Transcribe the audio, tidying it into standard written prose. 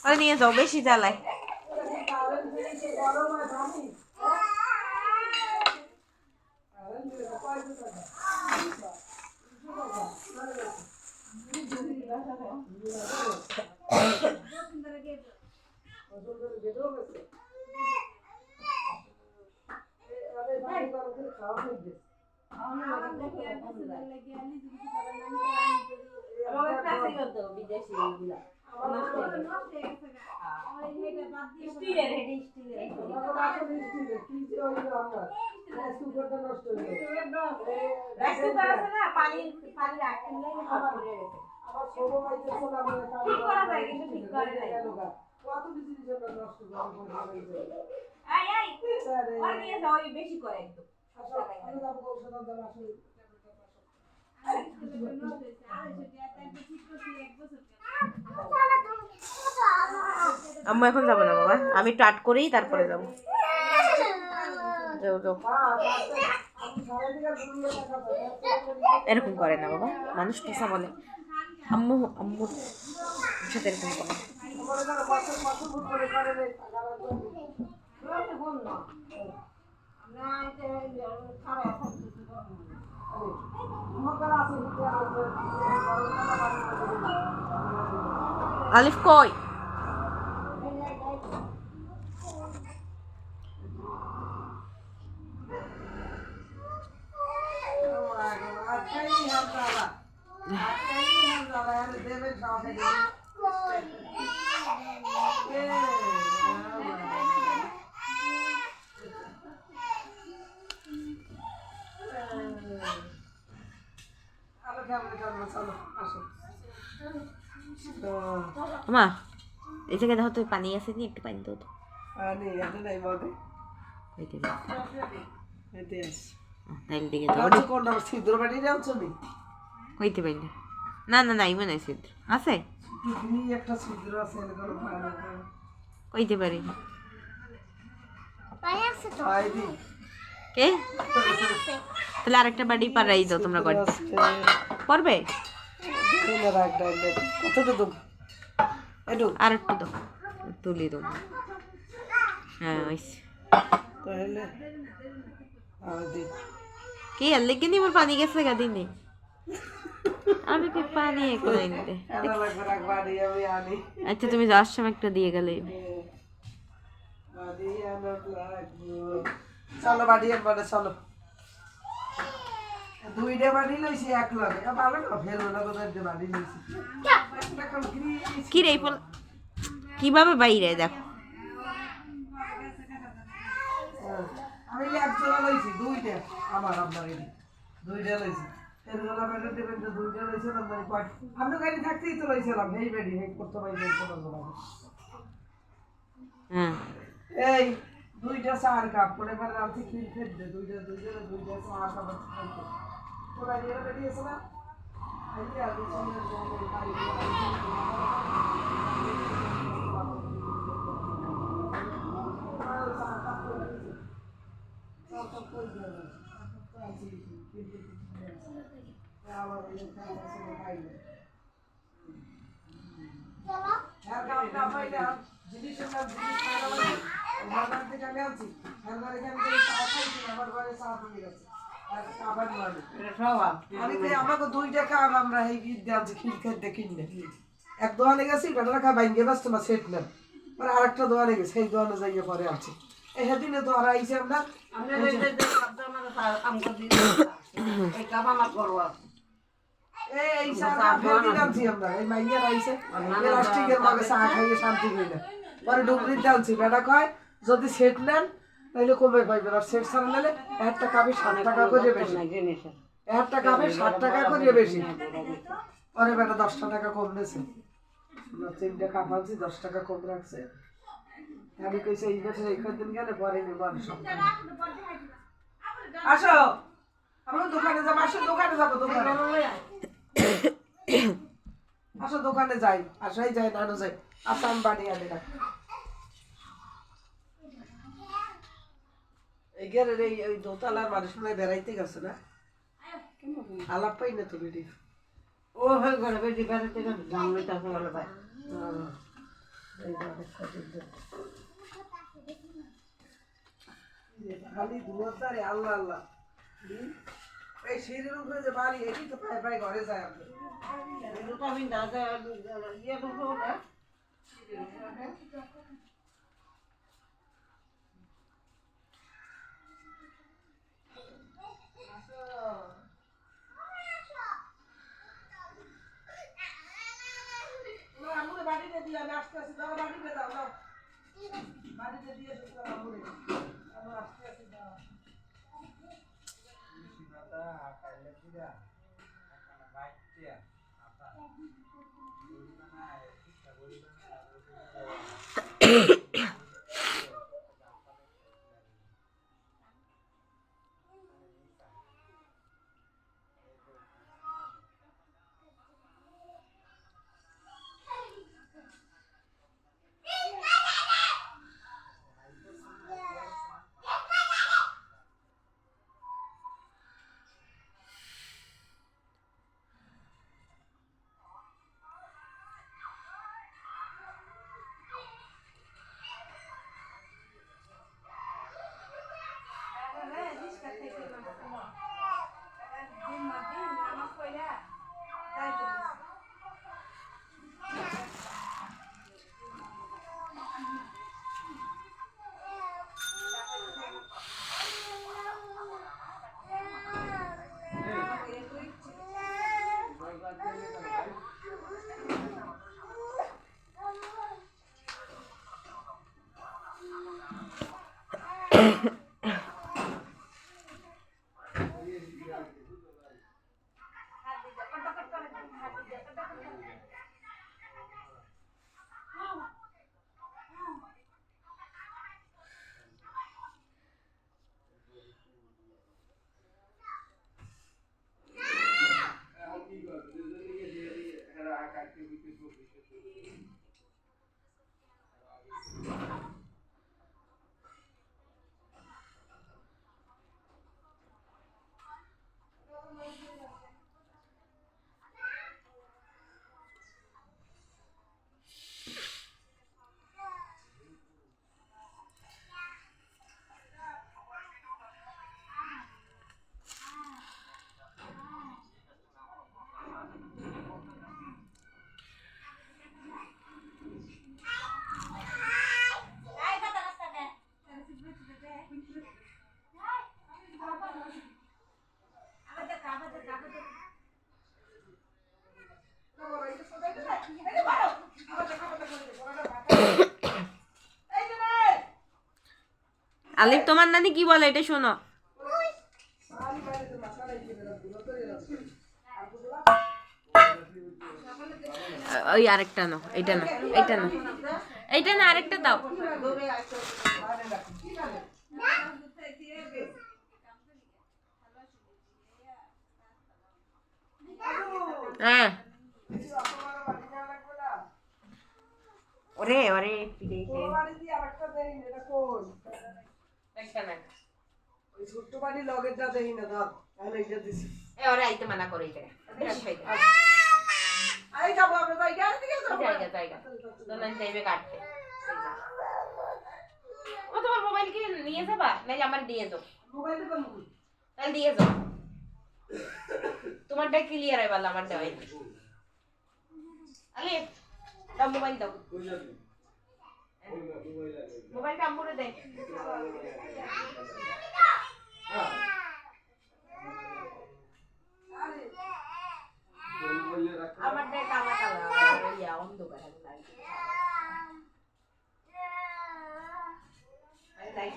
ওরে নিয়ে যাও, বেশি জ্বালায়। আম্মু এখন যাবো না বাবা, আমি টাট করেই তারপরে যাবো। যাও যাও, এরকম করে না বাবা, মানুষ পেশা বলে। আম্মু আম্মুর সাথে এরকম করে। আলিফ কই? মা এই জায়গায় দেখো তো পানি আছে নি, একটু পানি দাও তো। হইতে পারি না, না না নাই মনে হয় ছিদ্র আছে, কইতে পারি কে। তাহলে আরেকটা বাড়ি পারাই দাও তোমরা, করতে পারবে আর একটু দাও, তুলি দাও। হ্যাঁ কি আর লেগে নি, মোর পানি গেছে গা দিনে, আমি কি পানি করে নিতে। আচ্ছা তুমি যাওয়ার সময় একটা দিয়ে গেলে। চলো বাড়ি একবারে, চলো দুইটা বাড়ি লইছি এক লগে, ভালো না ফেলবো না কোথায় বাড়ি লইছি। কি রে কিভাবে বাইরে দেখো, আমি একজোড়া লইছি, দুইটা আমার আপনার দুইটা লইছি। আপনি গাড়ি থাকতেই তো লইছিলাম, এই বেডি এই করতে পারি এই দুইটা চার কাপ করে ফেলে আনছি, খিল খেতে দুইটা দুইটা দুইটা চার কাপ তোরা নিয়ে বেডি আছে না। আমাকে দুইটা কাপ আমরা এই খিল খেতে কিনলে এক দোকানে গেছি, বেটারা খা বাইঙ্গে ব্যস্ত না সেট নেন, পরে আরেকটা দোকানে গেছে, সেই দোকানে যাইয়ে পরে আনছি। এই সেদিনে তো আর আইসি আমরা এই আনছি আমরা, এই মাইয়ার আইসে প্লাস্টিকের মগে চা খাইয়ে শান্তি হই না, পরে ডুবরির ডালছি। বেটা কয় যদি সেট নেন তাহলে কমে পাইবেন, আর সেট ছাড়া নিলে একটা কাপে 60 টাকা করে বেশি, একটা কাপে 60 টাকা করে বেশি। পরে বেটা 10 টাকা কম দিয়েছে, তিনটা কাপ আনছি 10 টাকা কম রাখছে। আমি কইছি এই বছর এই দিন গেলে পরে নিব আমি সব। আসো আমরা দোকানে যাব, আসো দোকানে যাব, দোকানে আসো দোকানে যাই, আসাই যাই নানো যাই, আসাম বাড়ি আনে না এই গেরের এই ওই দোতলার মানুষ মনে বেড়াইতে গেছে না, আলাপ পাই না তুমি। ও হয়ে গেল বেশি বেড়াতে গেল জঙ্গলে চাষে গেল ভাই খালি দুয়ারে আল্লাহ আল্লাহ এই সিঁড়ির উপরে যে বাড়ি এটি তো পায়ে পায়ে ঘরে যায় আপনি দুটা বিন দাদা ইয়ে দুটো ওটা আমুরে বাড়িতে দিয়ে আমি আসতে আসি দাও বাড়িতে দাও দাও বাড়িতে দিয়ে এসো আমুরে আমি আসতে আসি দাও আলিফ তোমার নানি কি বলে এটা শোনো ওই আরেকটা নাও এটা না এটা না এইটা না আরেকটা দাও হ্যাঁ ওরে ওরে ছোট্ট বাড়ি লগের যা দেখি না ধর আমি এটা দিছি ওরে আইতে মানা করে এটা আই যাবো আমরা জায়গা দিকে যাবো জায়গা জায়গা দোলন যাইবে কাটতে ও তোমার মোবাইল কি নিয়ে যাবা নাকি আমার দিয়ে যাও মোবাইল কোন তাহলে দিয়ে যাও তোমারটা ক্লিয়ার হয় বলে আমারটা হয় আলিফ দাও মোবাইল দাও মোবাইলটা আম্মুরে দে আমারটা কালা কালা ইয়া অন্ধকার লাইট লাইট